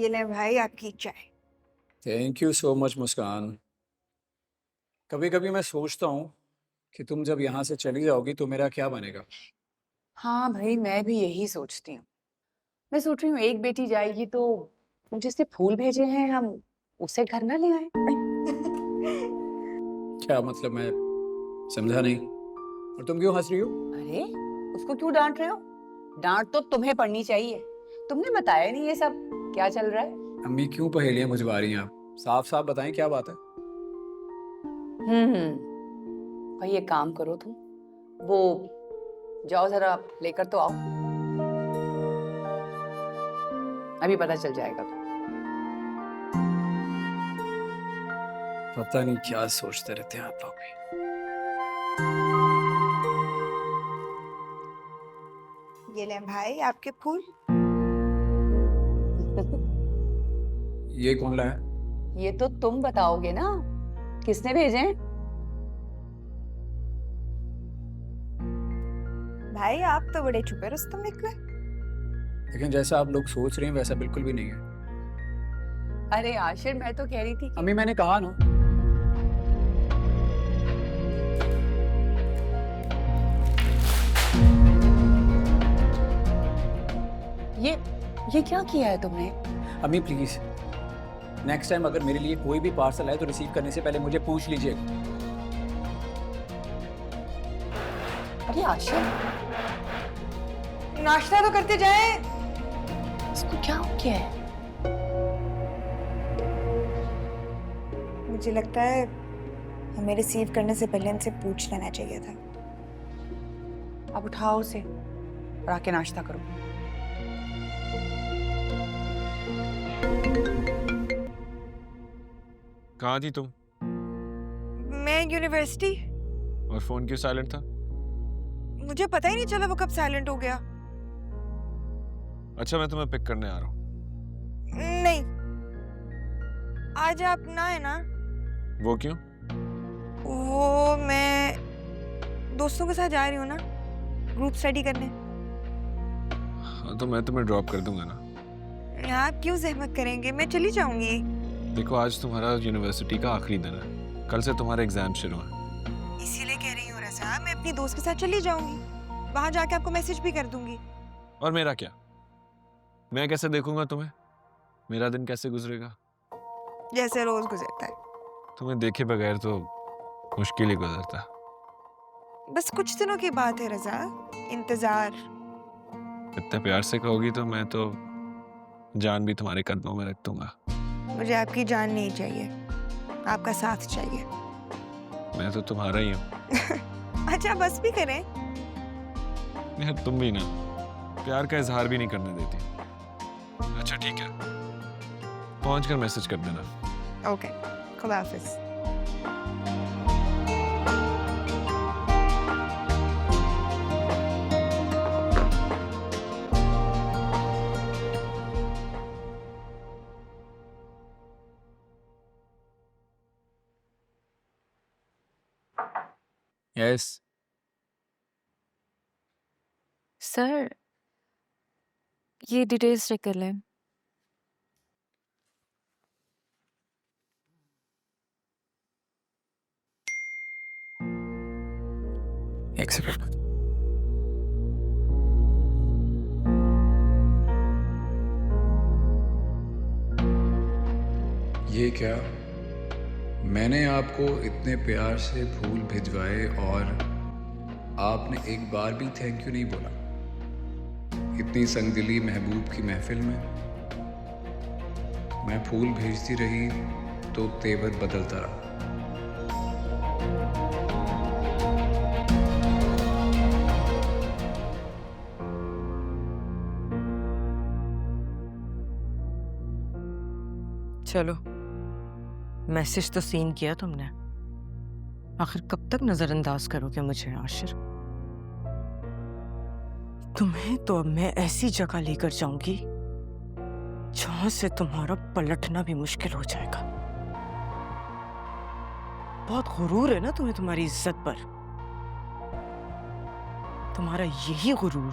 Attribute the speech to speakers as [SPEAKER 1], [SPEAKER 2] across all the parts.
[SPEAKER 1] ये ले भाई आपकी चाय।
[SPEAKER 2] थैंक यू सो मच मुस्कान। कभी कभी मैं सोचता हूँ कि तुम जब यहाँ से चली जाओगी तो मेरा क्या बनेगा।
[SPEAKER 3] हाँ भाई, मैं भी यही सोचती हूँ। मैं सोच रही हूँ एक बेटी जाएगी तो जिसने फूल भेजे हैं हम उसे घर ना ले आए।
[SPEAKER 2] क्या मतलब, मैं समझा नहीं। और तुम क्यों हंस रही हो?
[SPEAKER 3] अरे उसको क्यों डांट रहे हो? डांट तो तुम्हें पड़नी चाहिए। तुमने बताया नहीं ये सब क्या चल रहा है।
[SPEAKER 2] अम्मी क्यों पहेलियां बुझवा रही हैं आप? साफ साफ बताएं क्या बात है।
[SPEAKER 3] भाई एक काम करो तुम, वो जाओ जरा लेकर तो आओ, अभी पता चल जाएगा तो।
[SPEAKER 2] पता नहीं क्या सोचते रहते हैं आप लोग भी।
[SPEAKER 1] ये ले भाई आपके फूल।
[SPEAKER 2] ये कौन लाया?
[SPEAKER 3] ये तो तुम बताओगे ना किसने भेजे हैं।
[SPEAKER 1] भाई आप तो बड़े छुपे रुस्तम निकले।
[SPEAKER 2] लेकिन जैसा आप लोग सोच रहे हैं वैसा बिल्कुल भी नहीं है।
[SPEAKER 3] अरे आशिर, मैं तो कह रही थी
[SPEAKER 2] अम्मी मैंने कहा ना।
[SPEAKER 3] ये क्या किया है तुमने?
[SPEAKER 2] अम्मी प्लीज, नेक्स्ट टाइम अगर मेरे लिए कोई भी पार्सल आए तो रिसीव करने से पहले मुझे पूछ लीजिएगा।
[SPEAKER 3] अरे आशिर,
[SPEAKER 1] नाश्ता तो करते जाए।
[SPEAKER 3] इसको क्या हो गया है?
[SPEAKER 1] मुझे लगता है हमें रिसीव करने से पहले इनसे पूछ लेना चाहिए था।
[SPEAKER 3] अब उठाओ उसे और आके नाश्ता करो।
[SPEAKER 4] कहाँ थी तुम?
[SPEAKER 1] मैं यूनिवर्सिटी।
[SPEAKER 4] और फोन क्यों साइलेंट था?
[SPEAKER 1] मुझे पता ही नहीं चला वो कब साइलेंट हो गया।
[SPEAKER 4] अच्छा, मैं तुम्हें पिक करने आ रहा हूँ।
[SPEAKER 1] नहीं, आज आप ना है ना।
[SPEAKER 4] वो क्यों?
[SPEAKER 1] वो मैं दोस्तों के साथ जा रही हूँ ना, ग्रुप स्टडी करने।
[SPEAKER 4] हाँ तो मैं तुम्हें ड्रॉप कर दूंगा ना।
[SPEAKER 1] आप क्यों जहमत करेंगे, मैं चली जाऊंगी।
[SPEAKER 4] देखो आज तुम्हारा यूनिवर्सिटी का आखिरी दिन है, कल से तुम्हारे एग्जाम शुरू हैं।
[SPEAKER 1] इसीलिए कह रही हूँ रज़ा, मैं अपनी दोस्त के साथ चली जाऊंगी। वहां जाके आपको मैसेज भी कर दूंगी।
[SPEAKER 4] और मेरा क्या? मैं कैसे देखूंगा तुम्हें? मेरा दिन कैसे गुजरेगा?
[SPEAKER 1] जैसे रोज गुजरता है।
[SPEAKER 4] तुम्हें देखे बगैर तो मुश्किल ही गुजरता।
[SPEAKER 1] बस कुछ दिनों की बात है रज़ा, इंतजार।
[SPEAKER 4] इतने प्यार से कहोगी तो मैं तो जान भी तुम्हारे कदमों में रख दूंगा।
[SPEAKER 1] मुझे आपकी जान नहीं चाहिए, आपका साथ चाहिए।
[SPEAKER 4] मैं तो तुम्हारा ही हूँ।
[SPEAKER 1] अच्छा बस भी करें।
[SPEAKER 4] यार तुम भी ना प्यार का इजहार भी नहीं करने देती। अच्छा ठीक है, पहुंच कर मैसेज कर देना।
[SPEAKER 1] ओके, खुदा हाफिज।
[SPEAKER 2] यस।
[SPEAKER 5] सर, ये डिटेल्स चेक कर लें।
[SPEAKER 2] एक सेकंड। ये क्या? मैंने आपको इतने प्यार से फूल भिजवाए और आपने एक बार भी थैंक यू नहीं बोला। इतनी संगदिली महबूब की महफिल में मैं फूल भेजती रही तो तेवर बदलता रहा।
[SPEAKER 6] चलो, मैसेज तो सीन किया तुमने। आखिर कब तक नजरअंदाज करोगे मुझे आशिर? तुम्हें तो अब मैं ऐसी जगह लेकर जाऊंगी जहां से तुम्हारा पलटना भी मुश्किल हो जाएगा। बहुत गुरूर है ना तुम्हें तुम्हारी इज्जत पर। तुम्हारा यही गुरूर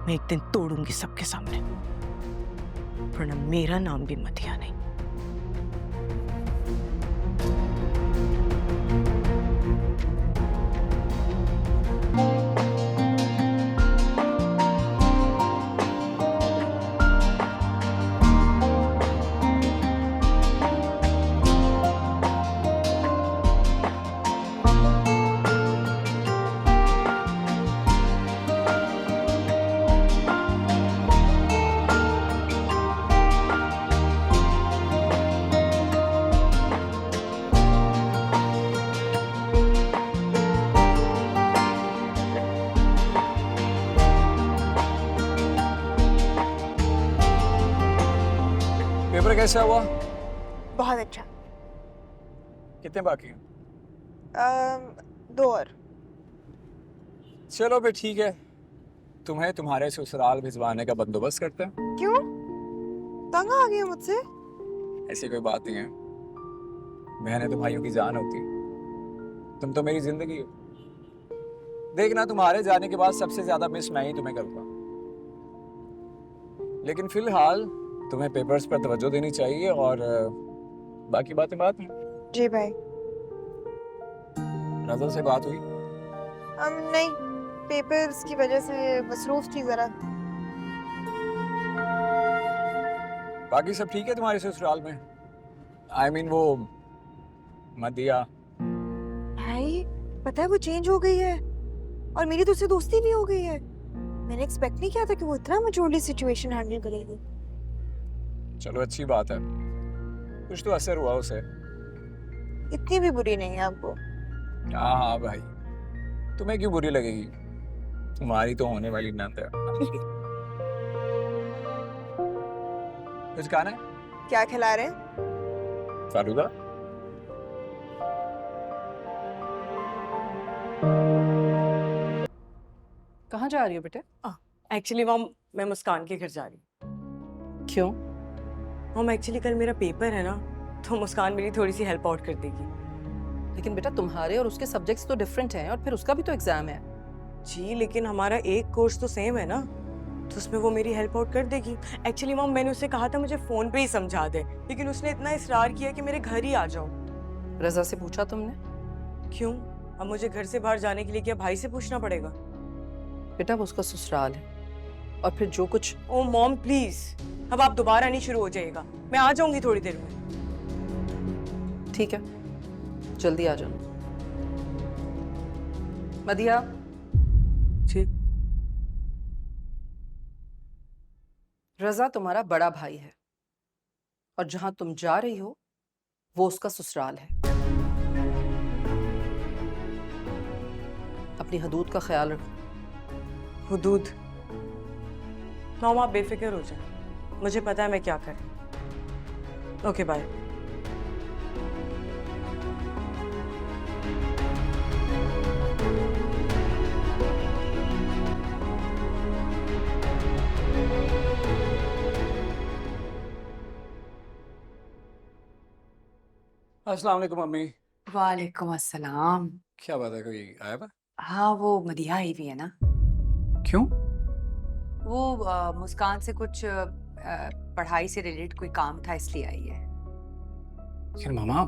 [SPEAKER 6] मैं एक दिन तोड़ूंगी सबके सामने। वरना मेरा नाम भी मदिया नहीं।
[SPEAKER 2] पेपर कैसा हुआ?
[SPEAKER 1] बहुत अच्छा।
[SPEAKER 2] कितने बाकी हैं?
[SPEAKER 1] 2 और।
[SPEAKER 2] चलो फिर ठीक है, तुम्हें तुम्हारे ससुराल भिजवाने का बंदोबस्त करते हैं।
[SPEAKER 1] क्यों? तंग आ गई हो मुझसे?
[SPEAKER 2] ऐसी कोई बात नहीं है, बहनें तो भाइयों की जान होती है। तुम तो मेरी जिंदगी हो। देखना, तुम्हारे जाने के बाद सबसे ज्यादा मिस मैं ही तुम्हें करूंगा। लेकिन फिलहाल तुम्हें पेपर्स पर तवज्जो देनी चाहिए और बाकी बातें बात में।
[SPEAKER 1] जी भाई।
[SPEAKER 2] रज़ा से बात हुई?
[SPEAKER 1] नहीं, पेपर्स की वजह से मसरूफ थी जरा।
[SPEAKER 2] बाकी सब ठीक है तुम्हारे ससुराल में? I mean वो मदिया।
[SPEAKER 1] भाई पता है वो चेंज हो गई है और मेरी तो उससे दोस्ती भी हो गई है। मैंने एक्सपेक्ट नहीं किया था कि वो इतना मैच्योरली सिचुएशन हैंडल करेगी।
[SPEAKER 2] चलो अच्छी बात है, कुछ तो असर हुआ उसे।
[SPEAKER 1] इतनी भी बुरी नहीं है आपको।
[SPEAKER 2] हाँ हाँ भाई, तुम्हें क्यों बुरी लगेगी, तुम्हारी तो होने वाली नंद है। कुछ खाना है?
[SPEAKER 1] क्या खिला रहे हैं?
[SPEAKER 2] फालूदा।
[SPEAKER 3] कहाँ जा रही हो बेटे?
[SPEAKER 6] एक्चुअली मॉम, मैं मुस्कान के घर जा रही हूँ।
[SPEAKER 3] क्यों?
[SPEAKER 6] मॉम एक्चुअली कल मेरा पेपर है ना, तो मुस्कान मेरी थोड़ी सी हेल्प आउट कर देगी।
[SPEAKER 7] लेकिन बेटा तुम्हारे और उसके सब्जेक्ट्स तो डिफरेंट हैं और फिर उसका भी तो एग्जाम है।
[SPEAKER 6] जी लेकिन हमारा एक कोर्स तो सेम है ना, तो उसमें वो मेरी हेल्प आउट कर देगी। एक्चुअली मॉम मैंने उससे कहा था मुझे फोन पे ही समझा दे, लेकिन उसने इतना इसरार किया कि मेरे घर ही आ जाओ।
[SPEAKER 7] रजा से पूछा तुमने?
[SPEAKER 6] क्यों? अब मुझे घर से बाहर जाने के लिए क्या भाई से पूछना पड़ेगा?
[SPEAKER 7] बेटा वो उसका ससुराल है और फिर जो कुछ।
[SPEAKER 6] ओ मॉम प्लीज, अब आप दोबारा नहीं शुरू हो जाएगा, मैं आ जाऊंगी थोड़ी देर में।
[SPEAKER 7] ठीक है, जल्दी आ जाना। मदिया।
[SPEAKER 6] जी।
[SPEAKER 7] रजा तुम्हारा बड़ा भाई है और जहां तुम जा रही हो वो उसका ससुराल है। अपनी हदूद का ख्याल रखो।
[SPEAKER 6] हुदूद? मॉम आप बेफिक्र हो जाए, मुझे पता है मैं क्या करूं। Okay bye.
[SPEAKER 2] अस्सलाम वालेकुम मम्मी।
[SPEAKER 3] वालेकुम अस्सलाम।
[SPEAKER 2] क्या बात है, कोई आया बा?
[SPEAKER 3] हाँ वो मदिया आई हुई है ना,
[SPEAKER 2] क्यों?
[SPEAKER 3] वो मुस्कान से कुछ पढ़ाई से रिलेटेड कोई काम था इसलिए आई है।
[SPEAKER 2] फिर मामा,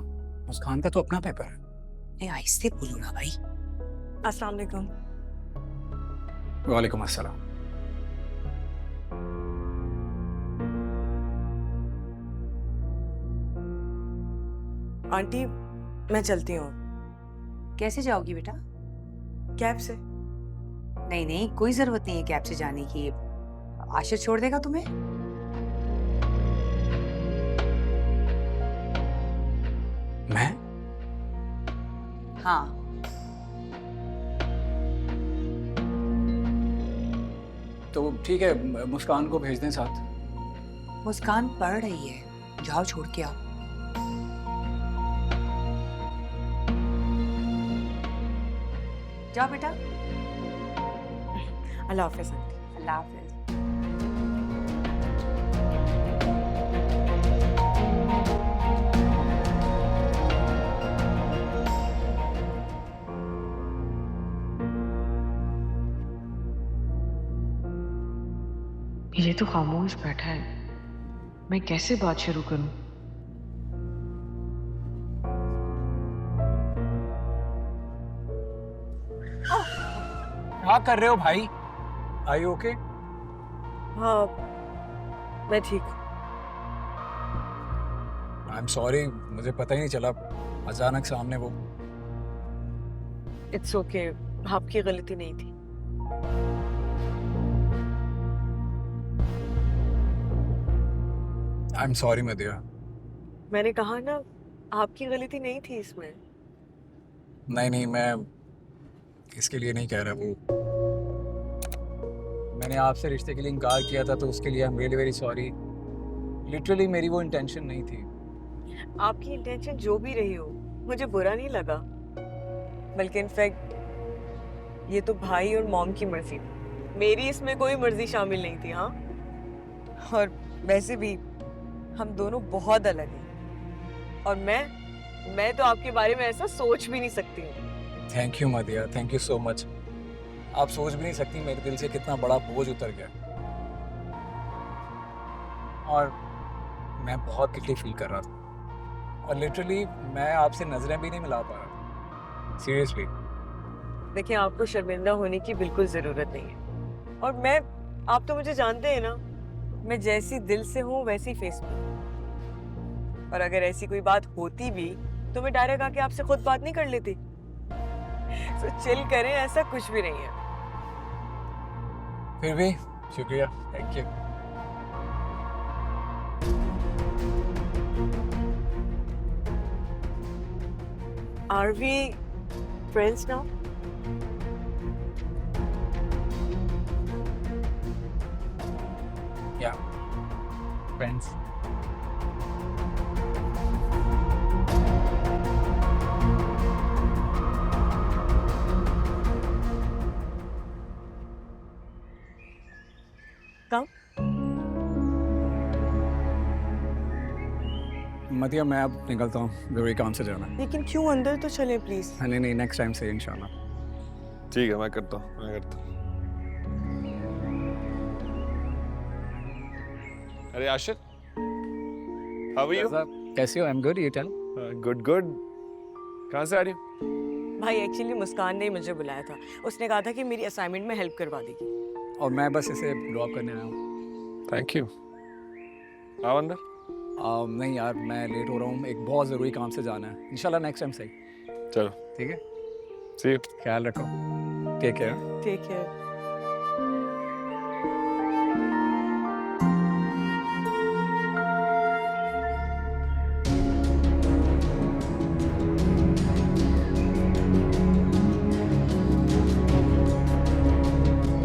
[SPEAKER 2] मुस्कान का तो अपना पेपर है।
[SPEAKER 3] ए आहिस्ते बोलो ना भाई।
[SPEAKER 6] अस्सलाम वालेकुम।
[SPEAKER 2] वालेकुम अस्सलाम।
[SPEAKER 6] आंटी मैं चलती हूँ।
[SPEAKER 3] कैसे जाओगी बेटा?
[SPEAKER 6] कैब से।
[SPEAKER 3] नहीं नहीं, कोई जरूरत नहीं है कैब से जाने की। आशिर छोड़ देगा तुम्हें।
[SPEAKER 2] मैं?
[SPEAKER 3] हाँ।
[SPEAKER 2] तो ठीक है, मुस्कान को भेज दें साथ।
[SPEAKER 3] मुस्कान पढ़ रही है, जाओ छोड़ के आओ। जाओ बेटा।
[SPEAKER 6] अल्लाह हाफिज आंटी।
[SPEAKER 3] अल्लाह हाफिज।
[SPEAKER 6] ये तो खामोश बैठा है,
[SPEAKER 8] मैं कैसे बात शुरू करूं?
[SPEAKER 2] क्या कर रहे हो भाई? आई ओके?
[SPEAKER 6] हाँ, मैं ठीक हूँ।
[SPEAKER 2] आई एम सॉरी, मुझे पता ही नहीं चला, अचानक सामने वो।
[SPEAKER 6] इट्स ओके, आपकी गलती नहीं थी।
[SPEAKER 2] I am sorry मदिया।
[SPEAKER 6] मैंने कहा ना, आपकी गलती नहीं थी इसमें।
[SPEAKER 2] नहीं नहीं, मैं इसके लिए नहीं कह रहा। वो मैंने आपसे रिश्ते के लिए इनकार किया था, तो उसके लिए I am really very sorry. Literally मेरी वो इंटेंशन नहीं थी।
[SPEAKER 6] आपकी इंटेंशन जो भी रही हो, मुझे बुरा नहीं लगा। बल्कि इनफैक्ट ये तो भाई और मॉम की मर्जी थी, मेरी इसमें कोई मर्जी शामिल नहीं थी। हाँ, और वैसे भी हम दोनों बहुत अलग हैं, और मैं तो आपके बारे में ऐसा सोच भी नहीं सकती हूँ।
[SPEAKER 2] Thank you मदिया, thank you so much. आप सोच भी नहीं सकती मेरे दिल से कितना बड़ा बोझ उतर गया। और मैं बहुत गिल्टी फील कर रहा था, और लिटरली मैं आपसे नजरें भी नहीं मिला पा रहा, सीरियसली।
[SPEAKER 6] देखिए, आपको शर्मिंदा होने की बिल्कुल जरूरत नहीं है। और आप तो मुझे जानते हैं ना, मैं जैसी दिल से हूँ वैसी फेस पे। और अगर ऐसी कोई बात होती भी तो मैं डायरेक्ट आके आपसे खुद बात नहीं कर लेती। तो चिल करें, ऐसा कुछ भी नहीं है।
[SPEAKER 2] फिर भी शुक्रिया, thank you.
[SPEAKER 6] Are we friends now?
[SPEAKER 2] या फ्रेंड्स।
[SPEAKER 6] कब?
[SPEAKER 2] मदिया, मैं अब निकलता हूँ, जरूरी काम से जाना है।
[SPEAKER 6] लेकिन क्यों, अंदर तो चलें प्लीज।
[SPEAKER 2] नहीं नहीं, नेक्स्ट टाइम से इंशाल्लाह।
[SPEAKER 4] ठीक है, मैं करता हूँ। अरे आशिर, हाउ आर यू?
[SPEAKER 2] कैसे हो? I am good, you tell.
[SPEAKER 4] Good good. कहाँ से आ रही हो?
[SPEAKER 6] भाई एक्चुअली मुस्कान ने ही मुझे बुलाया था। उसने कहा था कि मेरी असाइनमेंट में हेल्प करवा देगी।
[SPEAKER 2] और मैं बस इसे ड्रॉप करने आया हूँ।
[SPEAKER 4] Thank you. आओ अंदर।
[SPEAKER 2] नहीं यार, मैं लेट हो रहा हूँ, एक बहुत ज़रूरी काम से जाना है। इंशाल्लाह नेक्स्ट टाइम सही।
[SPEAKER 4] चलो,
[SPEAKER 2] ठीक है,
[SPEAKER 4] सी यू।
[SPEAKER 2] ख्याल रखो, टेक केयर।
[SPEAKER 6] Take care.